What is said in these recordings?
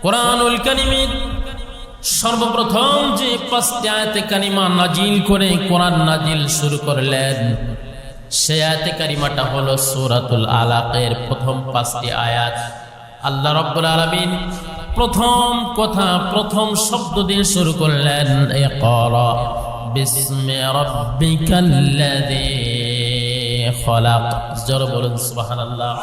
কোরআনুল কারীমের সর্বপ্রথম যে 5টি আয়াতে কারিমা নাজিল করে কোরআন নাজিল শুরু করলেন, সেই আয়াতে কারিমাটা হলো সূরাতুল আলাকের প্রথম 5টি আয়াত। আল্লাহ রাব্বুল আলামিন প্রথম কথা, প্রথম শব্দ দিয়ে শুরু করলেন, ইকরা বিসমি রাব্বিকাল্লাযী খলাক। জোরে বলুন সুবহানাল্লাহ।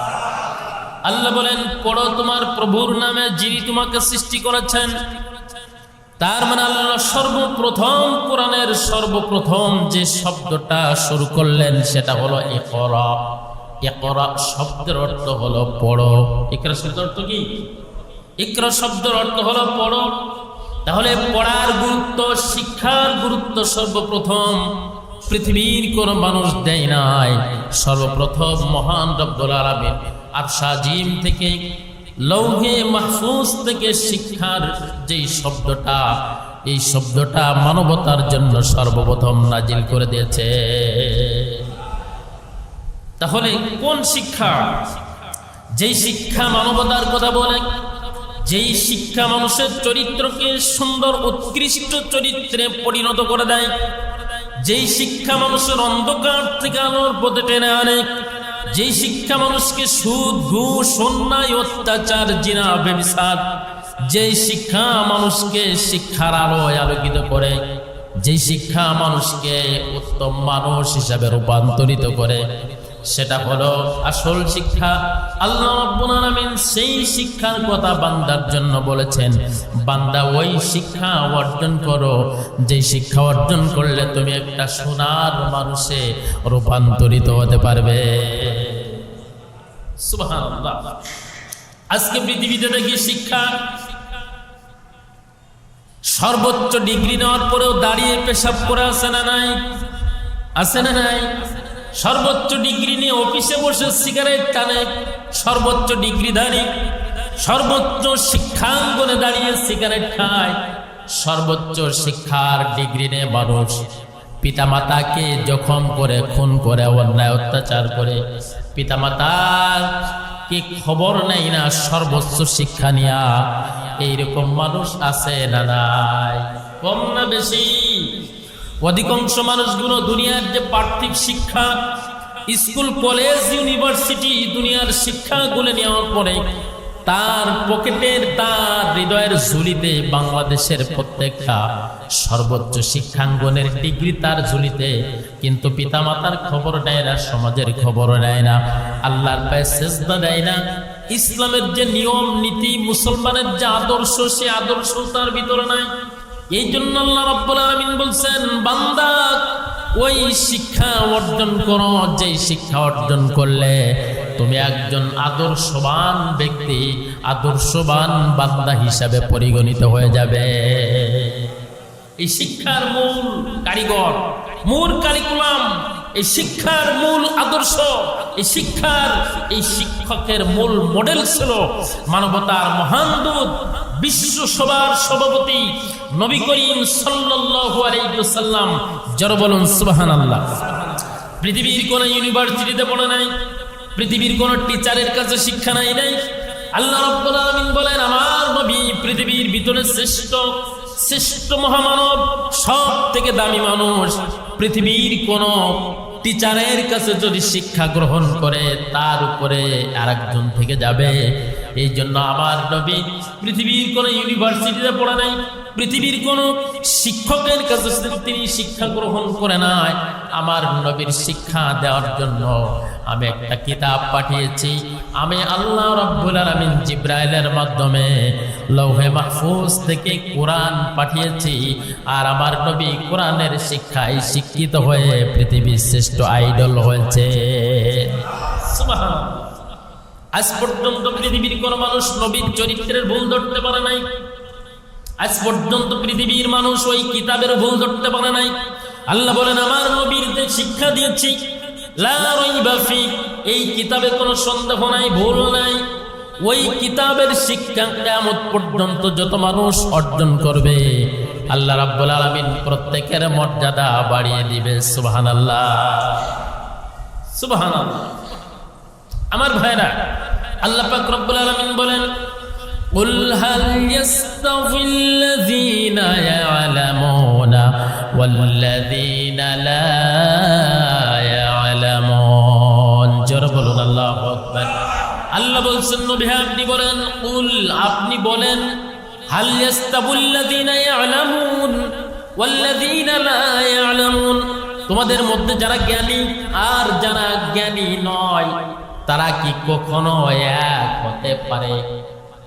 আল্লাহ বলেন, পড়ো তোমার প্রভুর নামে যিনি তোমাকে সৃষ্টি করেছেন। তার মানে আল্লাহ সর্বপ্রথম কোরআনের সর্বপ্রথম যে শব্দটা শুরু করলেন সেটা হলো ইকরা। ইকরা শব্দের অর্থ হলো পড়ো। ইকরা শব্দের অর্থ কি? ইকরা শব্দের অর্থ হলো পড়ো। তাহলে পড়ার গুরুত্ব, শিক্ষার গুরুত্ব সর্বপ্রথম পৃথিবীর কোন মানুষ দেয় নাই। সর্বপ্রথম মহান রব্বুল আলামিন আরশ আজিম থেকে, লৌহে মাহফুজ থেকে শিক্ষার যেই শব্দটা, এই শব্দটা মানবতার জন্য সর্বপ্রথম নাজিল করে দিয়েছে। তাহলে কোন শিক্ষা? যেই শিক্ষা মানবতার কথা বলে, যেই শিক্ষা মানুষের চরিত্রকে সুন্দর উৎকৃষ্ট চরিত্রে পরিণত করে দেয়, যেই শিক্ষা মানুষের অন্ধকার থেকে আলোর পথে টেনে আনে, যেই শিক্ষা মানুষকে সুদ, ঘুষ, অন্যায়, অত্যাচার, জিনা, ব্যভিচার, যেই শিক্ষা মানুষকে শিক্ষার আলোয় আলোকিত করে, যেই শিক্ষা মানুষকে উত্তম মানুষ হিসাবে রূপান্তরিত করে, সেটা হলো আসল শিক্ষা। আল্লাহ রাব্বুল আলামিন সেই শিক্ষার কথা বান্দার জন্য বলেছেন, বান্দা ওই শিক্ষা অর্জন করো, যে শিক্ষা অর্জন করলে তুমি একটা সোনার মানুষে রূপান্তরিত হতে পারবে। সুবহানাল্লাহ। আজকে পৃথিবীতে দেখি শিক্ষা সর্বোচ্চ ডিগ্রি নেওয়ার পরেও দাঁড়িয়ে পেশাব করে আছে না নাই? আছে না নাই? সর্বোচ্চ ডিগ্রি নিয়ে অফিসে বসে সিগারেট টানে, সর্বোচ্চ ডিগ্রিধারী, সর্বোচ্চ শিক্ষাঙ্গনে দাঁড়িয়ে সিগারেট খায়। সর্বোচ্চ শিক্ষার ডিগ্রি নিয়ে মানুষ পিতামাতাকে জখম করে, খুন করে, অন্যায় অত্যাচার করে, পিতামাতার কি খবর নেই না সর্বোচ্চ শিক্ষা নিয়া। এইরকম মানুষ আছে না নাই? কম না বেশি? অধিকাংশ মানুষগুলো দুনিয়ার যে পার্থিব শিক্ষা, স্কুল, কলেজ, ইউনিভার্সিটি, দুনিয়ার শিক্ষাগুলো নেওয়ার পরে তার পকেটের, তার হৃদয়ের ঝুলিতে বাংলাদেশের প্রত্যেকটা সর্বোচ্চ শিক্ষাঙ্গনের ডিগ্রি তার ঝুলিতে, কিন্তু পিতামাতার খবর নেয় না, সমাজের খবর নেয় না, আল্লাহর পায়ে সেজদা দেয় না। ইসলামের যে নিয়ম নীতি, মুসলমানের যে আদর্শ, সে আদর্শ তার ভিতরে নাই। এই জন্য আল্লাহ রাব্বুল আলামিন বলছেন, বান্দা ওই শিক্ষা অর্জন করো, যে শিক্ষা অর্জন করলে তুমি একজন আদর্শবান ব্যক্তি, আদর্শবান বান্দা হিসাবে পরিগণিত হয়ে যাবে। এই শিক্ষার মূল কারিগর, মূল কারিকুলাম, এই শিক্ষার মূল আদর্শ, এই শিক্ষার, এই শিক্ষকের মূল মডেল ছিল মানবতার মহান দূত, বিশ্ব সভার সভাপতি নবী করিম সাল্লাল্লাহু আলাইহি ওয়াসাল্লাম। জোরে বলুন সুবহানাল্লাহ। পৃথিবীর কোন ইউনিভার্সিটিতে পড়ে নাই, পৃথিবীর কোন টিচারের কাছে শিক্ষা নাই। আল্লাহ রাব্বুল আলামিন বলেন, আমার নবী পৃথিবীর ভিতরে শ্রেষ্ঠ, শ্রেষ্ঠ মহামানব, সব থেকে দামি মানুষ। পৃথিবীর কোন টিচারের কাছে যদি শিক্ষা গ্রহণ করে, তার উপরে আরেকজন থেকে যাবে। এই জন্য আমার নবী পৃথিবীর কোন ইউনিভার্সিটিতে পড়ে নাই, পৃথিবীর কোন শিক্ষকের কাছে তিনি শিক্ষা গ্রহণ করে নাই। আমার নবীর শিক্ষা দেওয়ার জন্য আমি একটা কিতাব পাঠিয়েছি। আমি আল্লাহ রাব্বুল আলামিন জিবরাইলের মাধ্যমে লৌহে মাহফুজ থেকে কোরআন পাঠিয়েছি। আর আমার নবী কোরআনের শিক্ষায় শিক্ষিত হয়ে পৃথিবীর শ্রেষ্ঠ আইডল হয়েছে। সুবহানাল্লাহ। আজ পর্যন্ত পৃথিবীর কোন মানুষ নবীর চরিত্রের ভুল ধরতে পারে নাই। আজ পর্যন্ত পৃথিবীর মানুষ ওই কিতাবের ভুল ধরতে পারে নাই। আল্লাহ বলেন, আমার নবীর যে শিক্ষা দিয়েছি, লা রাইবা ফি, এই কিতাবে কোনো সন্দেহ নাই, ভুল নাই। ওই কিতাবের শিক্ষা কিয়ামত পর্যন্ত যত মানুষ অর্জন করবে, আল্লাহ রাব্বুল আলামিন প্রত্যেকের মর্যাদা বাড়িয়ে দিবে। সুবহানাল্লাহ, সুবহানাল্লাহ। আমার ভাইরা, আল্লাহ পাক রব্বুল আলামিন বলেন, قل هل يستوي الذين يعلمون والذين لا يعلمون জোরে বলুন আল্লাহু আকবার। আল্লাহ বলছেন নবী আপনি বলেন, কুল আপনি বলেন, হাল ইয়াস্তাবুল্লাযীনা ইয়ালামুন ওয়াল্লাযীনা লা ইয়ালামুন, তোমাদের মধ্যে যারা জ্ঞানী আর যারা জ্ঞানী নয় তারা কি কখনো এক হতে পারে?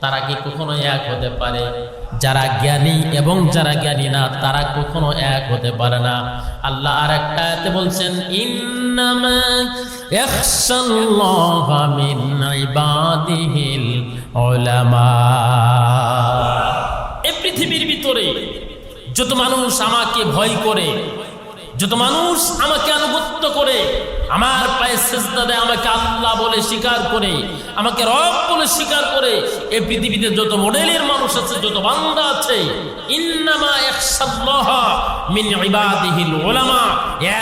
তারা কি কখনো এক হতে পারে? যারা জ্ঞানী এবং যারা জ্ঞানী না তারা কখনো এক হতে পারে না। আল্লাহ আরেকটা আয়াতে বলছেন, ইন্নামা ইয়াখশাল্লাহা মিন ইবাদিহিল উলামা। এই পৃথিবীর ভিতরে যত মানুষ আমাকে ভয় করে, যত মানুষ আমাকে আনুগত্য করে, আমার পায়ে সিজদা দেয়, আমাকে আল্লাহ বলে স্বীকার করে, আমাকে রব বলে স্বীকার করে, এই পৃথিবীতে যত মডেলের মানুষ আছে, যত বান্দা আছে, ইন্নামা ইয়াখশাল্লাহা মিন ইবাদিহিল উলামা,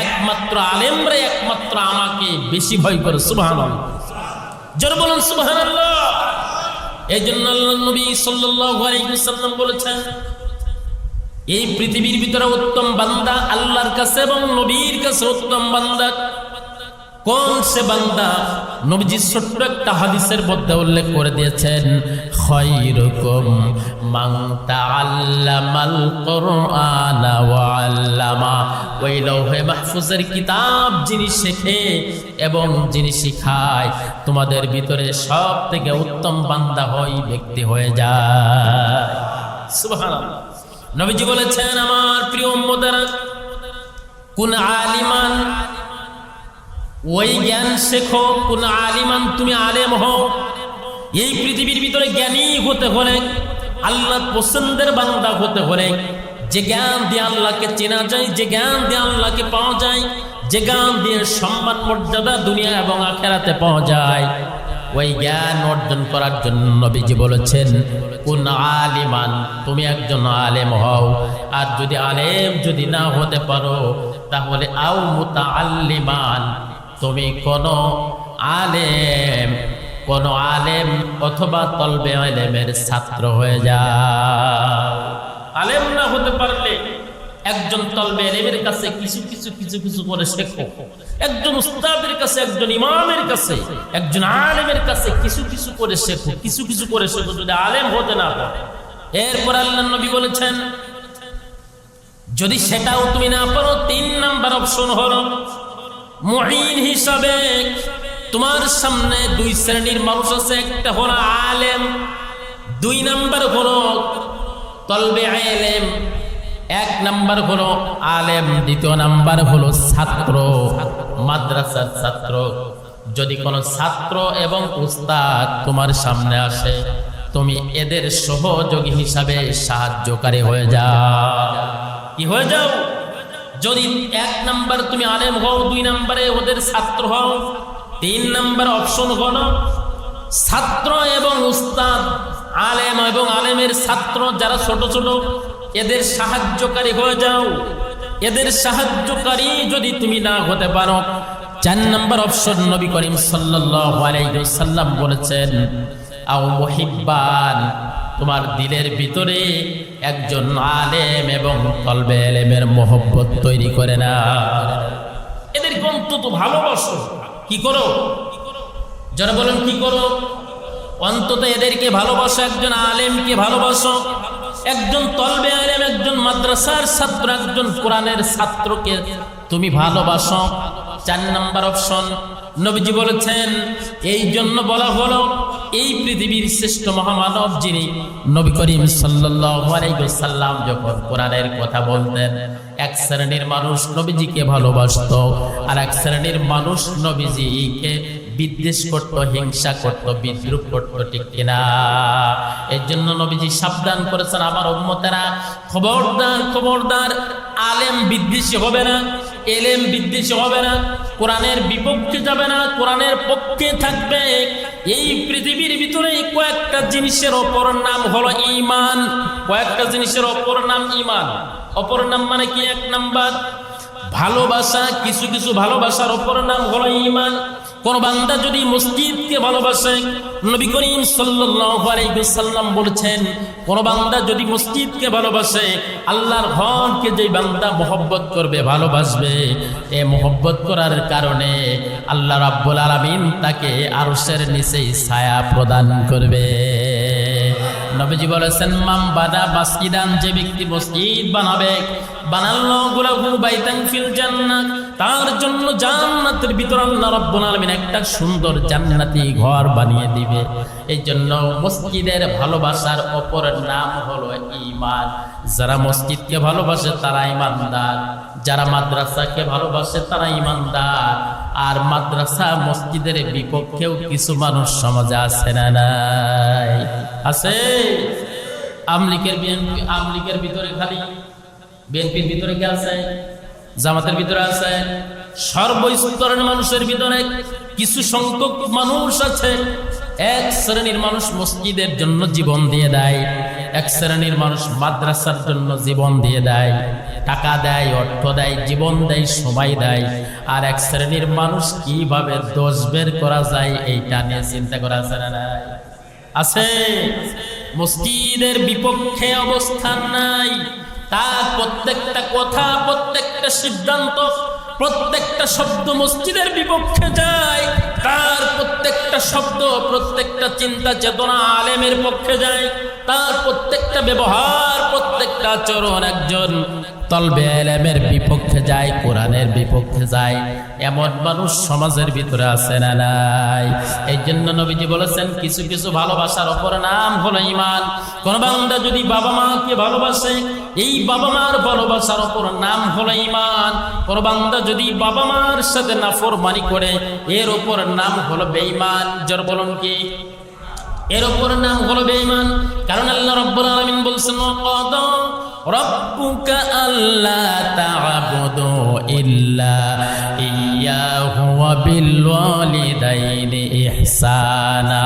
একমাত্র আলেমরা একমাত্র আমাকে বেশি ভয় করে। সুবহানাল্লাহ, জোরে বলুন সুবহানাল্লাহ। এই জন্য আল্লাহর নবী সাল্লাল্লাহু আলাইহি ওয়াসাল্লাম বলেছেন, এই পৃথিবীর ভিতরে উত্তম বান্দা আল্লাহর কাছে এবং নবীর কাছে উত্তম বান্দা কোন সে বান্দা? নবীজি ছোট্ট একটা হাদিসের মধ্যে উল্লেখ করে দিয়েছেন, খায়রুকুম মান তাআল্লামাল কুরআনা ওয়া আল্লামা। ওই লৌহে মাহফুজের কিতাব যিনি শেখে এবং যিনি শিখায়, তোমাদের ভিতরে সব থেকে উত্তম বান্দা হয় ব্যক্তি হয়ে যায়। সুবহানাল্লাহ। নবীজি বলেছেন, আমার প্রিয় উম্মতেরা, কুন আলিমান, ওই জ্ঞান শেখো, কুন আলিমান, তুমি আলেম হও। এই পৃথিবীর ভিতরে জ্ঞানী হতে হলে, আল্লাহ পছন্দের বান্দা হতে হলে, যে জ্ঞান দিয়ে আল্লাহকে চেনা যায়, যে জ্ঞান দিয়ে আল্লাহকে পাওয়া যায়, যে জ্ঞান দিয়ে সম্মান মর্যাদা দুনিয়া এবং আখিরাতে পাওয়া যায়, ওই জ্ঞান অর্জন করার জন্য নবীজি বলেছেন, কুন আলিমান, তুমি একজন আলেম হও। আর যদি আলেম যদি না হতে পারো, তাহলে আও মুতাআল্লিমান, তুমি কোন আলেম অথবা তলবে ইলমের ছাত্র হয়ে যাও। আলেম না হতে পারলে একজন তলবে ইলমের কাছে কিছু করে শেখো, একজন উস্তাদের কাছে, একজন ইমামের কাছে, একজন আলেমের কাছে কিছু করে শেখো, কিছু করে শেখো, যদি আলেম হতে না পারো। এরপর আল্লাহর নবী বলেছেন, যদি সেটাও তুমি না পারো, 3 নাম্বার অপশন হলো মুঈন হিসাবে তোমার সামনে 2 শ্রেণীর মানুষ আছে, একটা হলো আলেম, 2 নাম্বার হলো তলবে ইলম। 1 নাম্বার হলো আলেম, 2 নাম্বার হলো ছাত্র, মাদ্রাসার ছাত্র। যদি কোনো ছাত্র এবং উস্তাদ তোমার সামনে আসে, তুমি এদের সহযোগী হিসাবে সাহায্যকারী হয়ে যাও। কি হয়ে যাও? যদি 1 নাম্বার তুমি আলেম হও, 2 নাম্বারে ওদের ছাত্র হও, 3 নাম্বার অপশন হলো ছাত্র এবং উস্তাদ, আলেম এবং আলেমের ছাত্র যারা ছোট ছোট, এদের সাহায্যকারী হয়ে যাও। এদের সাহায্যকারী যদি তুমি না হতে পারো, 4 নাম্বার অপশন নবী করিম সাল্লাল্লাহু আলাইহি ওয়াসাল্লাম বলেছেন, আও মুহিব্বান, তোমার দিলের ভিতরে একজন আলেম এবং তলবে ইলমের মহব্বত তৈরি করে না। এদের অন্তত ভালোবাসো। কি করো? যারা বলেন কি করো? অন্তত এদেরকে ভালোবাসো, একজন আলেমকে ভালোবাসো, একজন তলবে ইলম, একজন মাদ্রাসার ছাত্র, একজন কোরআনের ছাত্রকে তুমি ভালোবাসো। 4 নাম্বার অপশন নবীজি বলেছেন, এই জন্য বলা হলো, এই পৃথিবীর শ্রেষ্ঠ মহামানব যিনি নবী করিম সাল্লাল্লাহু আলাইহি ওয়াসাল্লাম যখন কোরআনের কথা বলতেন, 1 শ্রেণীর মানুষ নবীজিকে ভালোবাসতো, আর 1 শ্রেণীর মানুষ নবীজিকে বিদ্বেষ করত, হিংসা করত, বিদ্রুপ করত, ঠিক কিনা? এর জন্য নবীজি সাবধান করেছেন, আমার উম্মতেরা খবরদার, খবরদার, আলেম বিদ্বেষী হবে না, এলেম বিদ্বেষী হবে না, কোরআনের বিপক্ষে যাবে না, কোরআনের পক্ষে থাকবে। এই পৃথিবীর ভিতরে কয়েকটা জিনিসের অপর নাম হলো ঈমান। কয়েকটা জিনিসের অপর নাম ঈমান। অপর নাম মানে কি? 1 নাম্বার ভালোবাসা, কিছু ভালোবাসার অপর নাম হলো ঈমান। কোন বান্দা যদি মসজিদকে ভালোবাসে, নবী করিম সাল্লাল্লাহু আলাইহি ওয়াসাল্লাম বলেছেন, কোন বান্দা যদি মসজিদকে ভালোবাসে, আল্লাহর ঘরকে যে বান্দা মহব্বত করবে, ভালোবাসবে, এই মহব্বত করার কারণে আল্লাহ রাব্বুল আলামিন তাকে আরশের নিচে ছায়া প্রদান করবে। নবীজি বলেছেন, মান বানা মাসজিদান, যে ব্যক্তি মসজিদ বানাবে, বানাল্লাহু লাহু বাইতান ফিল জান্নাত, তার জন্য জান্নাতের ভিতর আল্লাহ রাব্বুল আলামিন একটা সুন্দর জান্নাতি ঘর বানিয়ে দিবে। এই জন্য মসজিদের ভালোবাসার অপর নাম হলো ঈমান। যারা মসজিদকে ভালোবাসে তারা ঈমানদার, যারা মাদ্রাসাকে ভালোবাসে তারা ঈমানদার। আর মাদ্রাসা মসজিদের বিপক্ষেও কিছু মানুষ সমাজে আছে না নাই? আছে। আমলিকের ভিতরে খালি, বিএনপির ভিতরে কে আছে? জামাতের ভিতরে আছে। সর্বস্তরের মানুষের ভিতরে কিছু সংখ্যক মানুষ আছে, এক শ্রেণীর মানুষ মসজিদের জন্য জীবন দিয়ে দেয়, এক শ্রেণীর মানুষ মাদ্রাসার জন্য জীবন দিয়ে দেয়, টাকা দেয়, অর্থ দেয়, জীবন দেয়, সময় দেয়। আর এক শ্রেণীর মানুষ কিভাবে দোষ বের করা যায় এইটা নিয়ে চিন্তা করা যায় না? আছে। মসজিদের বিপক্ষে অবস্থান নাই, তার প্রত্যেকটা কথা, প্রত্যেকটা সিদ্ধান্ত, প্রত্যেকটা শব্দ মসজিদের বিপক্ষে যায়। তার প্রত্যেকটা শব্দ, প্রত্যেকটা চিন্তা চেতনা আলেমের পক্ষে যায়। তার প্রত্যেকটা ব্যবহার, প্রত্যেকটা আচরণ একজন তলবে আলেমের বিপক্ষে যায়, কোরআনের বিপক্ষে যায়। এমন মানুষ সমাজের ভিতরে আছে না নাই? এই জন্য নবীজি বলেছেন, কিছু কিছু ভালোবাসার অপর নাম হলো ঈমান। কোন বান্দা যদি বাবা মাকে ভালোবাসে, এই বাবা মার ভালোবাসার অপর নাম হলো ঈমান। কোন বান্দা যদি বাবা মার সাথে নাফরমানি করে, এর উপর নাম হলো বেঈমান। জোর বলুন কি? এর উপর নাম হলো বেঈমান। কারণ আল্লাহ রাব্বুল আলামিন বলছেন, ওয়াকাদা রাব্বুকা আল্লা তা'বুদু ইল্লা ইয়্যাহু ওয়া বিল ওয়ালিদাইনি ইহসানা।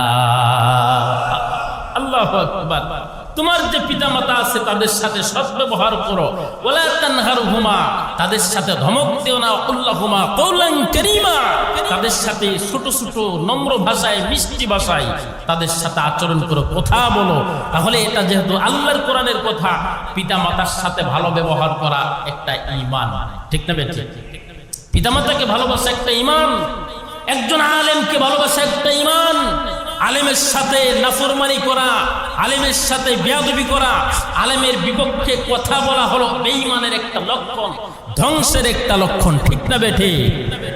আল্লাহু আকবার। তোমার যে পিতামাতা আছে তাদের সাথে সদ্ব্যবহার করো, ওয়ালা তানহারহুমা, তাদের সাথে ধমক দিও না, কুল্লাহুমা কওলান কারীমা, তাদের সাথে ছোট ছোট নম্র ভাষায়, মিষ্টি ভাষায় তাদের সাথে আচরণ করো, কথা বলো। তাহলে এটা যেহেতু আল্লাহর কোরআনের কথা, পিতামাতার সাথে ভালো ব্যবহার করা একটা ঈমান, ঠিক না বেঠিক? পিতামাতাকে ভালোবাসা একটা ঈমান, একজন আলেমকে ভালোবাসা একটা ঈমান। আলেমের সাথে নাফরমানি করা, আলেমের সাথে বেয়াদবি করা, আলেমের বিপক্ষে কথা বলা হলো বেঈমানের একটা লক্ষণ, ধ্বংসের একটা লক্ষণ, ঠিক না বেঠিক?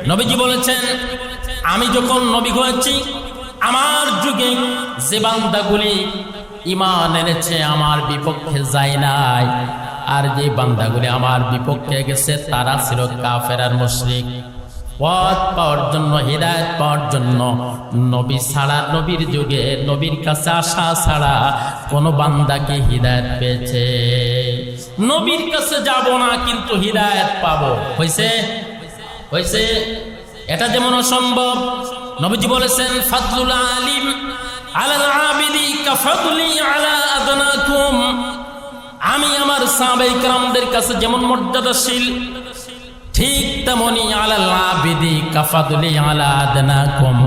নবীজি বলেছেন, আমি যখন নবী হয়েছি, আমার যুগে যে বান্দাগুলি ঈমান এনেছে আমার বিপক্ষে যায় নাই, আর যে বান্দাগুলি আমার বিপক্ষে গেছে তারা ছিল কাফের আর মুশরিক। পথ পাওয়ার জন্য, হিদায়াত পাওয়ার জন্য নবী ছাড়া, নবীর যুগে নবীর কাছে আসা ছাড়া কোন বান্দাকে হিদায়াত পেয়েছে? নবীর কাছে যাব না কিন্তু হিদায়াত পাবো, হয়েছে? হয়েছে? এটা যেমন অসম্ভব। নবীজি বলেছেন, ফাদলুল আলিম আলাল আবিদি কাফাদলি আলা আদনাকুম। আমি আমার সাহাবায়ে কেরামদের কাছে যেমন মর্যাদাশীল, ঠিক তেমনি আলাল আবিদি কাফাদলি আলা আদনাকুম।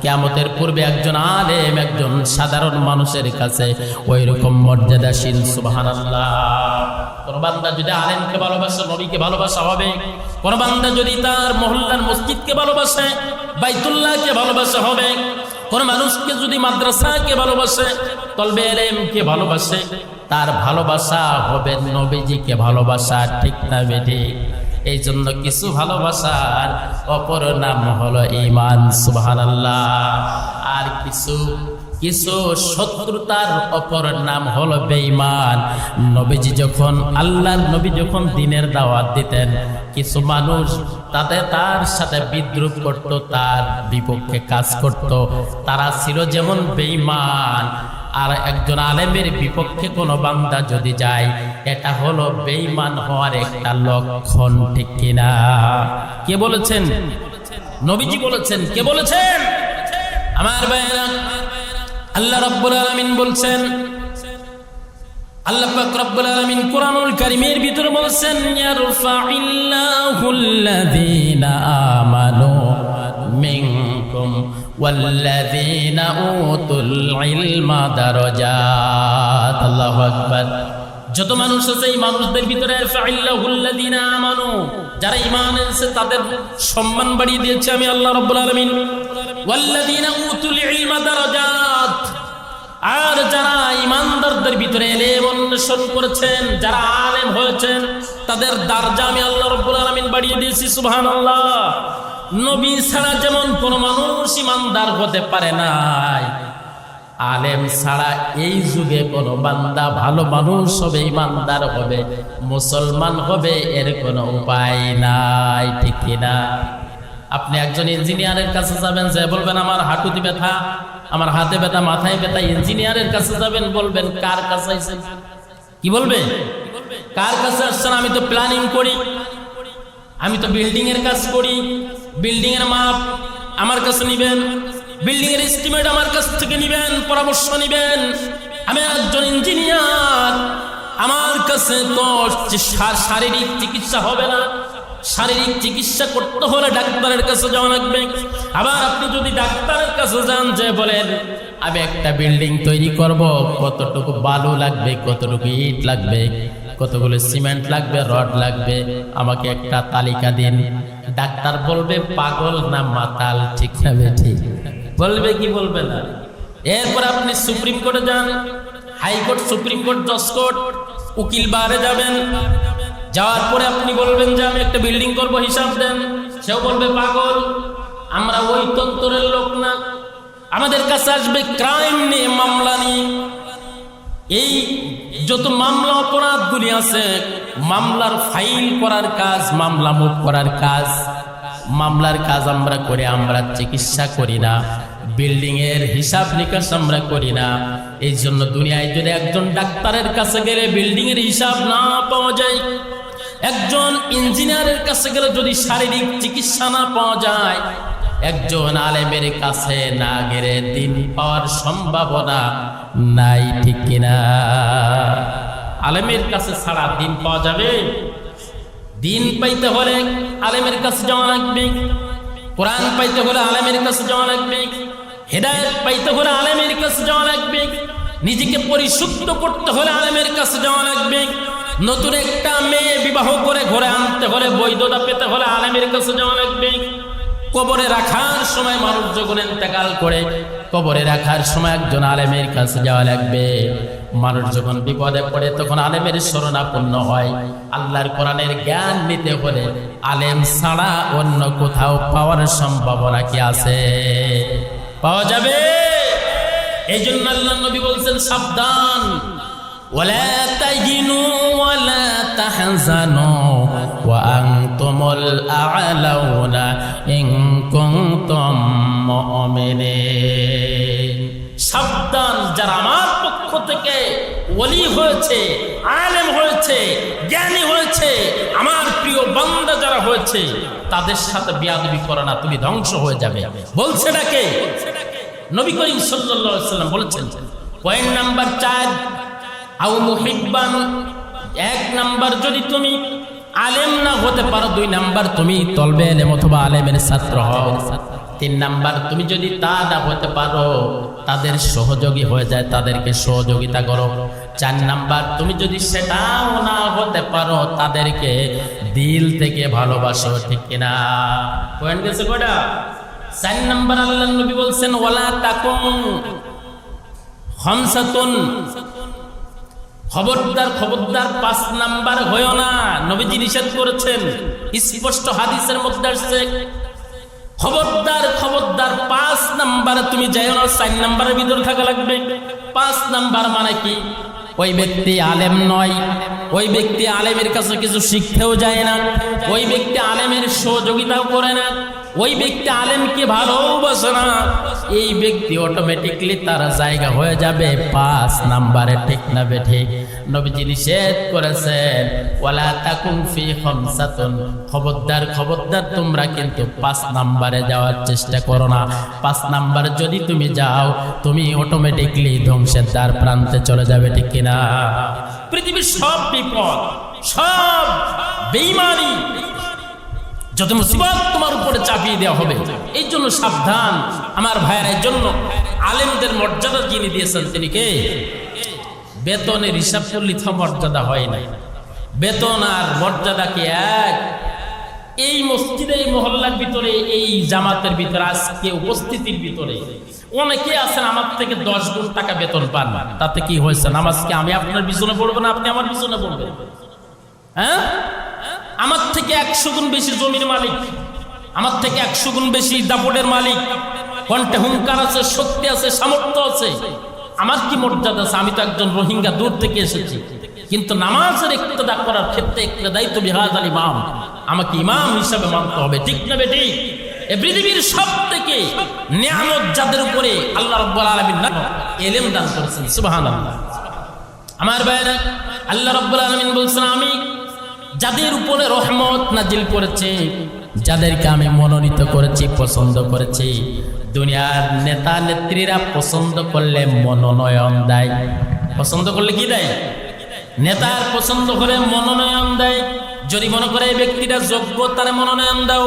কিয়ামতের পূর্বে একজন আলেম একজন সাধারণ মানুষের কাছে ওই রকম মর্যাদাশীল। সুবহানাল্লাহ। কোন বান্দা যদি আলেমকে ভালোবাসে, নবীকে ভালোবাসা হবে। কোন বান্দা যদি তার মহল্লার মসজিদকে ভালোবাসে, বাইতুল্লাহকে ভালোবাসা হবে। কোন মানুষকে যদি মাদ্রাসাকে ভালোবাসে, তলবে ইলমকে ভালোবাসে, তার ভালোবাসা হবে নবীজিকে ভালোবাসা, ঠিক না বেঠিক? এই জন্য কিছু ভালোবাসার অপর নাম হলো ঈমান। সুবহানাল্লাহ। আর কিছু কিছু শত্রুতার অপর নাম হলো বেঈমান। নবীজি যখন, আল্লাহর নবী যখন দ্বীনের দাওয়াত দিতেন, কিছু মানুষ তার সাথে বিদ্রুপ করত, তার বিপক্ষে কাজ করত, তারা ছিল যেমন বেঈমান। আর একজন আলেমের বিপক্ষে কোনো বান্দা যদি যায়, এটা হলো বেঈমান হওয়ার একটা লক্ষণ, ঠিক কিনা? কে বলেছেন? নবীজি বলেছেন। কে বলেছেন? আমার ভাইরা, আল্লাহ রাব্বুল আলামিন বলছেন, আল্লাহ পাক রব্বুল আলামিন কোরআনুল কারীমের ভিতরে বলছেন, ইয়ারফাইল্লাহুল্লাযীনা আমানু মিনকুম রাব্বিকুম ওয়াল্লাযীনা উতুল ইলমা দারাজাত। আল্লাহু আকবার। যত মানুষ আছে এই মানুষদের ভিতরে ফাইল্লাহুল্লাযীনা আমানু, যারা ঈমান এনেছে তাদের সম্মান বাড়িয়ে দিয়েছে আমি আল্লাহ রাব্বুল আলামিন। ওয়াল্লাযীনা উতুল ইলমা দারাজাত, আর যারা ঈমানদারদের ভিতরে ইলম অন্বেষণ করেছেন, যারা আলেম হয়েছেন, তাদের দরজা আমি আল্লাহ রাব্বুল আলামিন বাড়িয়ে দিয়েছি। সুবহানাল্লাহ। নবী ছাড়া যেমন কোন মানুষ ঈমানদার হতে পারে নাই, আলেম ছাড়া এই যুগে কোন বান্দা ভালো মানুষ হবে, ঈমানদার হবে, মুসলমান হবে, এর কোনো উপায় নাই, ঠিক কিনা? আপনি একজন ইঞ্জিনিয়ারের কাছে যাবেন, যে বলবেন আমার হাঁটুতে ব্যথা, আমার হাতে ব্যথা, মাথায় ব্যথা, ইঞ্জিনিয়ারের কাছে যাবেন, বলবেন কার কাছে আইছেন? কি বলবে? কার কাছে আসছেন? আমি তো প্ল্যানিং করি, আমি তো বিল্ডিং এর কাজ করি, বিল্ডিং এর মাপ আমার কাছে নিবেন, বিল্ডিং এর এস্টিমেট আমার কাছ থেকে নিবেন, পরামর্শ নিবেন। আমি একজন ইঞ্জিনিয়ার, আমার কাছে তো শারীরিক চিকিৎসা হবে না, শারীরিক চিকিৎসা করতে হলে ডাক্তারের কাছে যাওয়া লাগবে। আবার আপনি যদি ডাক্তারের কাছে যান, যে বলেন আমি একটা বিল্ডিং তৈরি করব, কতটুকু বালু লাগবে, কতটুকু ইট লাগবে, কতগুলো সিমেন্ট লাগবে, রড লাগবে, আমাকে একটা তালিকা দিন। ডাক্তার বলবে পাগল না মাতাল, ঠিক না বেঠিক? বলবে কি বলবে না? এরপর আপনি সুপ্রিম কোর্টে যান, হাইকোর্ট, সুপ্রিম কোর্ট, জজ কোর্ট, উকিল বারে যাবেন। যাওয়ার পরে আপনি বলবেন যে আমি একটা বিল্ডিং করব, হিসাব দেন। সেও বলবে পাগল, আমরা ওই তন্ত্রের লোক না, আমাদের কাছে আসবে ক্রাইম নিয়ে, মামলা নিয়ে। এই যত মামলা অপরাধগুলি আছে, মামলার ফাইল করার কাজ, মামলা মুভ করার কাজ, মামলার কাজ আমরা করে, আমরা চিকিৎসা করি না, বিল্ডিং এর হিসাব নিকাশ আমরা করি না। এই জন্য দুনিয়ায় যদি একজন ডাক্তারের কাছে গেলে বিল্ডিং এর হিসাব না পাওয়া যায়, একজন ইঞ্জিনিয়ারের কাছে গেলে যদি শারীরিক চিকিৎসা না পাওয়া যায়, একজন আলেমের কাছে না গেলে দিন পাওয়ার সম্ভাবনা নাই, ঠিক কিনা? আলেমের কাছে ছাড়া দিন পাওয়া যাবে? দিন পাইতে হলে আলেমের কাছে যাওয়া লাগবে, কোরআন পাইতে হলে আলেমের কাছে যাওয়া লাগবে, হেদায়েত পাইতে হলে আলেমের কাছে যাওয়া লাগবে, নিজেকে পরিশুদ্ধ করতে হলে আলেমের কাছে যাওয়া লাগবে, নতুন একটা মেয়ে বিবাহ করে ঘরে আনতে হলে, বৈধতা পেতে হলে আলেমের কাছে যাওয়া লাগবে, কবরে রাখার সময় মানুষ যখন ইন্তেকাল করে, কবরে রাখার সময় একজন আলেমের কাছে যাওয়া লাগবে, মানুষ যখন বিপদে পড়ে তখন আলেমের শরণাপন্ন হয়। আল্লাহর কোরআনের জ্ঞান নিতে হলে আলেম ছাড়া অন্য কোথাও পাওয়ার সম্ভাবনা কি আছে? পাওয়া যাবে? এই জন্য আল্লাহর নবী বলছেন সাবধান, ওয়ালা তাহিনু ওয়ালা তাহজানু ওয়া আনতুমুল আ'লাউনা ইন কুনতুম মুমিনিন। সাবধান, যারা আমার পক্ষ থেকে ওলি হয়েছে, আলেম হয়েছে, জ্ঞানী হয়েছে, আমার প্রিয় বান্দা যারা হয়েছে, তাদের সাথে বেয়াদবি করো না, তুমি ধ্বংস হয়ে যাবে। বলছে নাকি? নবী করিম সাল্লাল্লাহু আলাইহি ওয়াসাল্লাম বলেছেন। পয়েন্ট নাম্বার 4, আও মুহিব্বান, 1 নাম্বার যদি তুমি আলেম না হতে পারো, 2 নাম্বার তুমি তলবে ইলম অথবা আলেমের ছাত্র হও, 3 নাম্বার তুমি যদি তা না হতে পারো, তাদের সহযোগী হয়ে যায়, তাদেরকে সহযোগিতা করো, 4 নাম্বার তুমি যদি সেটাও না হতে পারো, তাদেরকে দিল থেকে ভালোবাসো, ঠিক কিনা? পয়েন্ট গেছে কয়টা? 4 নাম্বার আল্লাহর নবী বলছেন ওয়ালা তাকুম খামসাতুন, খবরদার খবরদার 5 নাম্বার হয়ো না। নবীজি নিষেধ করেছেন, স্পষ্ট হাদিসের মধ্যে আসছে, খবরদার খবরদার 5 নাম্বারে তুমি যাইও না, 4 নাম্বারের ভিতরে থাকা লাগবে। 5 নাম্বার মানে কি? ওই ব্যক্তি আলেম নয়, ওই ব্যক্তি আলেমের কাছে কিছু শিখতেও যায় না, ওই ব্যক্তি আলেমের সহযোগিতাও করে না, ওই ব্যক্তি আলেমকে ভালোবাসে না, এই ব্যক্তি অটোমেটিকলি তার জায়গা হয়ে যাবে 5 নাম্বারে, ঠিক না বেঠিক? নবীজি নিষেধ করেছেন ওয়ালা তাকুম ফি খামসাতুন, খবরদার খবরদার তোমরা কিন্তু 5 নাম্বারে যাওয়ার চেষ্টা করো না। 5 নাম্বার যদি তুমি যাও, তুমি অটোমেটিকলি ধ্বংসের দ্বার প্রান্তে চলে যাবে, ঠিক কিনা? পৃথিবীর সব বিপদ, সব বেঈমানি যত মুসিবত তোমার উপরে চাপিয়ে দেওয়া হবে। এই জন্য সাবধান আমার ভাইয়েরা। এই জন্য আলেমদের মর্যাদা যিনি দিয়েছেন তিনি কে? বেতনের হিসাব করলে তো মর্যাদা হয় না। বেতন আর মর্যাদা কি এক? এই মসজিদে, এই মহল্লার ভিতরে, এই জামাতের ভিতরে, আজকে উপস্থিতির ভিতরে অনেকে আছেন আমার থেকে 10 গুণ টাকা বেতন পান। তাতে কি হয়েছে? নামাজকে আমি আপনার পিছনে পড়বো না, আপনি আমার পিছনে পড়বেন? হ্যাঁ, আমার থেকে 100 গুণ বেশি জমির মালিক, আমার থেকে 100 গুণ বেশি দাপটের মালিক, কণ্ঠে হুঙ্কার আছে, শক্তি আছে, সামর্থ্য আছে। আমার কি মর্যাদা আছে? আমি তো একজন রোহিঙ্গা, দূর থেকে এসেছি, কিন্তু নামাজের ইক্তেদা করার ক্ষেত্রে ইক্তেদাইতু বিহাযাল ইমাম, আমাকে ইমাম হিসাবে মানতে হবে। ঠিক না বেটি? এই পৃথিবীর সবথেকে নিয়ামত যাদের উপরে আল্লাহ রাব্বুল আলামিন ইলম দান করেছেন, সুবহানাল্লাহ। আমার ভাইরা, আল্লাহ রাব্বুল আলামিন বলছেন, আমি যাদের উপরে রহমত নাজিল করেছে, যাদেরকে আমি মনোনীত করেছি, পছন্দ করেছি, দুনিয়ার নেতা নেত্রীরা পছন্দ করলে মনোনয়ন দেয়। পছন্দ করলে কি দেয়? নেতার পছন্দ করে মনোনয়ন দেয়। যদি মনে করে এই ব্যক্তিটা যোগ্য, তার মনোনয়ন দাও।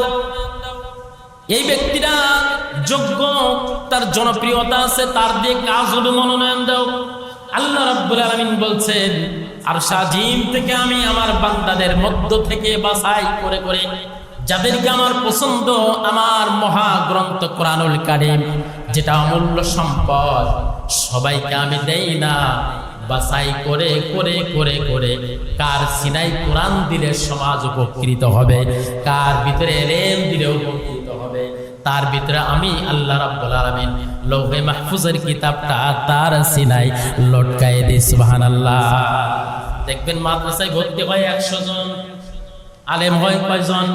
এই ব্যক্তিটা যোগ্য, তার জনপ্রিয়তা আছে, তার দিয়ে কাজ হবে, মনোনয়ন দাও। আল্লাহ রাব্বুল আলামিন বলছেন, আর সাজিম থেকে আমি আমার বান্দাদের মধ্য থেকে বাছাই করে করে যাদেরকে আমার পছন্দ, আমার মহাগ্রন্থ কোরআনুল কারীম যেটা অমূল্য সম্পদ, সবাইকে আমি দেই না, বাছাই করে করে করে করে কার সিনাই কোরআন দিলে সমাজ উপকৃত হবে, কার ভিতরে ইলম দিলে উপকৃত হবে, তার ভিতরে আমি আল্লাহ রাব্বুল আলামিন লৌহে মাহফুজের কিতাবটা তার সিনাই লটকায় দিই। সুবহানাল্লাহ। দেখবেন মাদ্রাসায় ভর্তি হয় 100 জন, আলেম হয় কয়জন?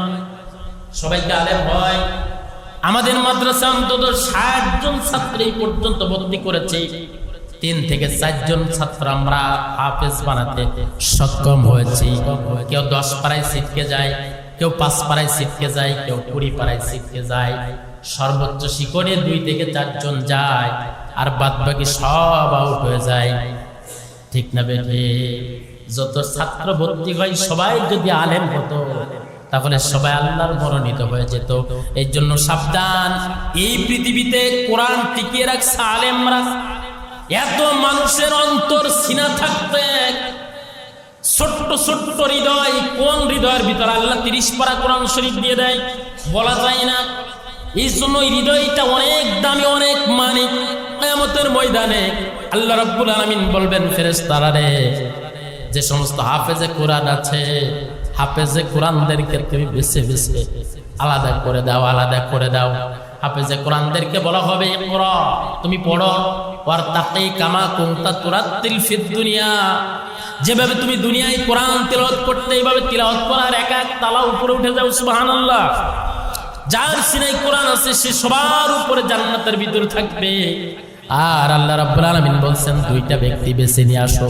সবাইকে আলেম হয়? আমাদের মাদ্রাসা অন্তত 60 জন ছাত্র এই পর্যন্ত ভর্তি করেছে। 3 থেকে 4 জন ছাত্র আমরা হাফেজ বানাতে সক্ষম হয়েছি। কেউ 10 পাড়ায় ছিটকে যায়, কেউ 5 পাড়ায় ছিটকে যায়, কেউ 20 পাড়ায় ছিটকে যায়। সর্বোচ্চ শিখরে 2 থেকে 4 জন যায়, আর বাদ বাকি সব আউট হয়ে যায়। ঠিক না বেঠে? যত ছাত্র ভর্তি হয় সবাই যদি আলেম হতো, তাহলে সবাই আল্লাহর মনোনীত হয়ে যেত। এই জন্য সাবধান, এই পৃথিবীতে কোরআন টিকিয়ে রাখছে আলেমরা। এত মানুষের অন্তর সিনা থাকতে ছোট্ট ছোট্ট হৃদয়, কোন হৃদয়ের ভিতর আল্লাহ 30 পারা কোরআন শরীফ দিয়ে দেয় বলা যায় না। এই জন্য হৃদয়টা অনেক দামি, অনেক মানি। কিয়ামতের ময়দানে আল্লাহ রাব্বুল আলামিন বলবেন, ফেরেশতারা রে, যে সমস্ত হাফেজে কোরআন আছে, হাফেজে কোরআনদেরকে তুমি বেছে বেছে আলাদা করে দাও, আলাদা করে দাও। হাফেজে কোরআনদেরকে বলা হবে, ইকরা, তুমি পড়ো, ওয়ারতাকি কামা কুনতা তুরাত্তিল ফিদ দুনিয়া, যেভাবে তুমি দুনিয়ায় কোরআন তেলাওয়াত করতে, এইভাবে তেলাওয়াত করার এক এক তালা উপরে উঠে যাও। সুবহানাল্লাহ। যার সিনায় কোরআন আছে সে সবার উপরে জান্নাতের ভিতরে থাকবে। আর আল্লাহ রাব্বুল আলামিন বলছেন, 2টা ব্যক্তি বেছে নিয়ে আসো।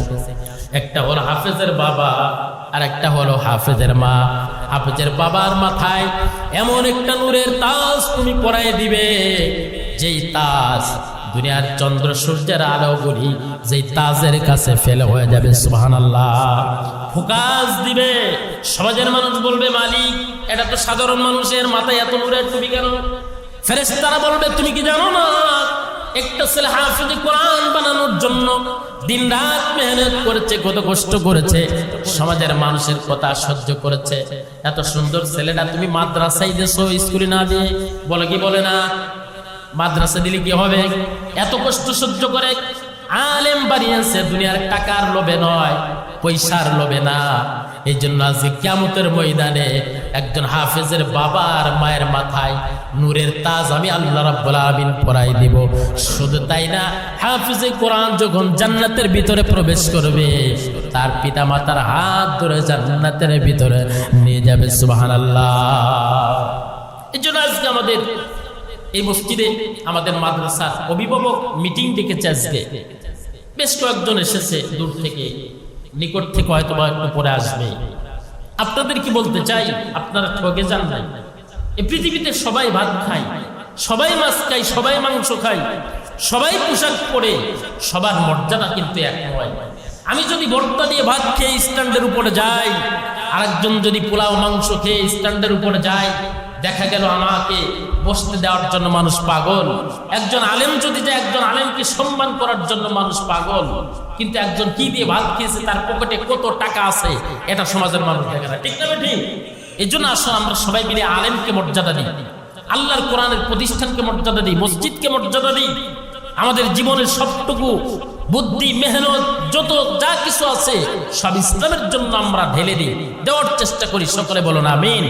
একটা হলো হাফেজের বাবা, আর একটা হলো হাফেজের মা। হাফেজের বাবার মাথায় এমন একটা নূরের তাজ তুমি পরায় দিবে, যেই তাজ দুনিয়ার চন্দ্র সূর্যের আলোগুলি যেই তাজের কাছে ফেলে হয়ে যাবে। সুবহানাল্লাহ। ফোকাস দিবে। সমাজের মানুষ বলবে, মালিক, এটা তো সাধারণ মানুষের মাথায় এত নূরের টুপি কেন? ফেরেশতারা বলবে, তুমি কি জানো না, একটা ছেলে হাফেজ কোরআন বানানোর জন্য দিন রাত মেহনত করেছে, কত কষ্ট করেছে, সমাজের মানুষের কথা সহ্য করেছে। এত সুন্দর ছেলেটা তুমি মাদ্রাসায় দিয়েছো, স্কুলে না দিয়ে? বলে কি বলে না? মাদ্রাসা দিলে কি হবে? এত কষ্ট সহ্য করে আলেম বানিয়েছে, দুনিয়ার টাকার লোভে নয়, পয়সার লোভে না। এই জন্য আজকে কিয়ামতের ময়দানে একজন হাফেজের বাবা আর মায়ের মাথায় নূরের তাজ আমি আল্লাহ রাব্বুল আলামিন পরাই দিব। শুধু তাই না, হাফেজে কোরআন যখন জান্নাতের ভিতরে প্রবেশ করবে, তার পিতা মাতার হাত ধরে জান্নাতের ভিতরে নিয়ে যাবে। সুবহানাল্লাহ। এই জন্য আজকে আমাদের এই মসজিদে, আমাদের মাদ্রাসার অভিভাবক মিটিং ডেকেছে আজকে। বেশ কয়েকজন এসেছে দূর থেকে, নিকট থেকে হয়তো বা একটু পরে আসবে। আপনাদের কি বলতে চাই, আপনারা ঠকে যান নাই। এই পৃথিবীতে সবাই ভাত খায়, সবাই মাছ খায়, সবাই মাংস খায়, সবাই পোশাক পরে, সবার মর্যাদা কিন্তু এক নয়। আমি যদি ভর্তা দিয়ে ভাত খেয়ে স্ট্যান্ডের উপরে যাই, আরেকজন যদি পোলাও মাংস খেয়ে স্ট্যান্ডের উপরে যায়, দেখা গেল আমাকে বসতে দেওয়ার জন্য মানুষ পাগল। একজন আলেম যদি যায়, একজন আলেমকে সম্মান করার জন্য মানুষ পাগল। কিন্তু একজন কি দিয়ে ভাত খেয়েছে, তার পকেটে কত টাকা আছে, এটা সমাজের মানুষ দেখে না। ঠিক না ঠিক? এই জন্য আসলে আমরা সবাই মিলে আলেমকে মর্যাদা দিই, আল্লাহর কোরআনের প্রতিষ্ঠানকে মর্যাদা দিই, মসজিদকে মর্যাদা দিই। আমাদের জীবনের সবটুকু বুদ্ধি, মেহনত, যত যা কিছু আছে সব ইসলামের জন্য আমরা ঢেলে দিই, দেওয়ার চেষ্টা করি। সকলে বলুন আমিন।